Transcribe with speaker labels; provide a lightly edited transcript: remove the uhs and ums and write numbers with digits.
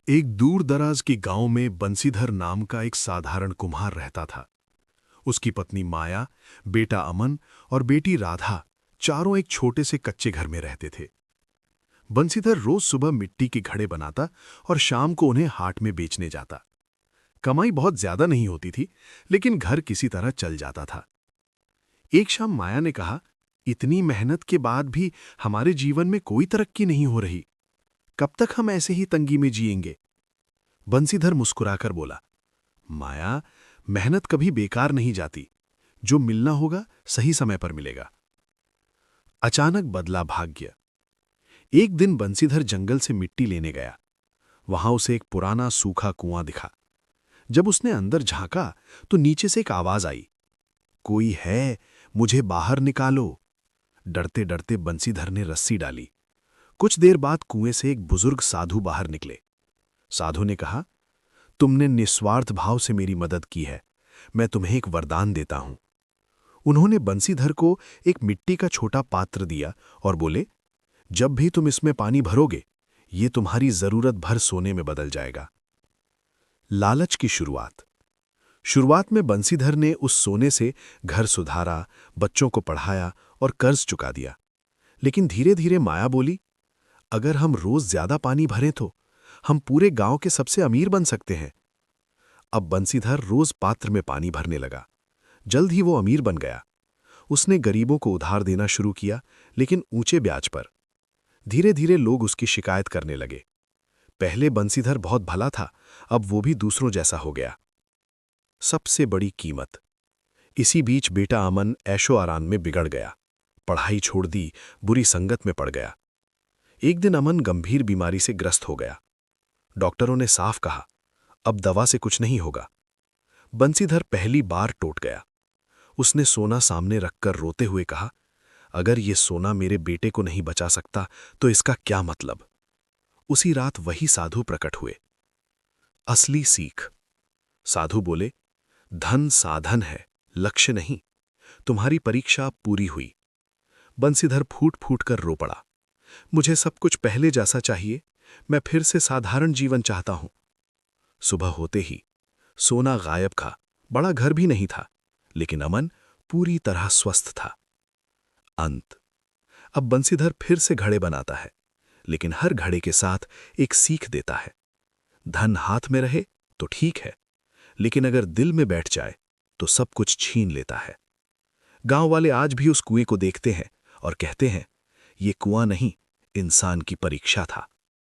Speaker 1: एक दूर दराज के गांव में बंसीधर नाम का एक साधारण कुम्हार रहता था। उसकी पत्नी माया, बेटा अमन और बेटी राधा चारों एक छोटे से कच्चे घर में रहते थे। बंसीधर रोज सुबह मिट्टी के घड़े बनाता और शाम को उन्हें हाट में बेचने जाता। कमाई बहुत ज्यादा नहीं होती थी, लेकिन घर किसी तरह चल जाता था। एक शाम माया ने कहा, इतनी मेहनत के बाद भी हमारे जीवन में कोई तरक्की नहीं हो रही। कब तक हम ऐसे ही तंगी में जिएंगे? बंसीधर मुस्कुराकर बोला, माया, मेहनत कभी बेकार नहीं जाती। जो मिलना होगा सही समय पर मिलेगा। अचानक बदला भाग्य। एक दिन बंसीधर जंगल से मिट्टी लेने गया। वहां उसे एक पुराना सूखा कुआं दिखा। जब उसने अंदर झांका तो नीचे से एक आवाज आई, कोई है, मुझे बाहर निकालो। डरते डरते बंसीधर ने रस्सी डाली। कुछ देर बाद कुएं से एक बुजुर्ग साधु बाहर निकले। साधु ने कहा, तुमने निस्वार्थ भाव से मेरी मदद की है, मैं तुम्हें एक वरदान देता हूं। उन्होंने बंसीधर को एक मिट्टी का छोटा पात्र दिया और बोले, जब भी तुम इसमें पानी भरोगे, ये तुम्हारी जरूरत भर सोने में बदल जाएगा। लालच की शुरुआत। शुरुआत में बंसीधर ने उस सोने से घर सुधारा, बच्चों को पढ़ाया और कर्ज चुका दिया। लेकिन धीरे धीरे माया बोली, अगर हम रोज ज्यादा पानी भरें तो हम पूरे गांव के सबसे अमीर बन सकते हैं। अब बंसीधर रोज पात्र में पानी भरने लगा। जल्द ही वो अमीर बन गया। उसने गरीबों को उधार देना शुरू किया, लेकिन ऊंचे ब्याज पर। धीरे धीरे लोग उसकी शिकायत करने लगे। पहले बंसीधर बहुत भला था, अब वो भी दूसरों जैसा हो गया। सबसे बड़ी कीमत। इसी बीच बेटा अमन ऐशो आराम में बिगड़ गया। पढ़ाई छोड़ दी, बुरी संगत में पड़ गया। एक दिन अमन गंभीर बीमारी से ग्रस्त हो गया। डॉक्टरों ने साफ कहा, अब दवा से कुछ नहीं होगा। बंसीधर पहली बार टूट गया। उसने सोना सामने रखकर रोते हुए कहा, अगर ये सोना मेरे बेटे को नहीं बचा सकता तो इसका क्या मतलब? उसी रात वही साधु प्रकट हुए। असली सीख। साधु बोले, धन साधन है, लक्ष्य नहीं। तुम्हारी परीक्षा पूरी हुई। बंसीधर फूट फूट कर रो पड़ा, मुझे सब कुछ पहले जैसा चाहिए, मैं फिर से साधारण जीवन चाहता हूं। सुबह होते ही सोना गायब था, बड़ा घर भी नहीं था, लेकिन अमन पूरी तरह स्वस्थ था। अंत। अब बंसीधर फिर से घड़े बनाता है, लेकिन हर घड़े के साथ एक सीख देता है। धन हाथ में रहे तो ठीक है, लेकिन अगर दिल में बैठ जाए तो सब कुछ छीन लेता है। गांव वाले आज भी उस कुएं को देखते हैं और कहते हैं, ये कुआं नहीं, इंसान की परीक्षा था।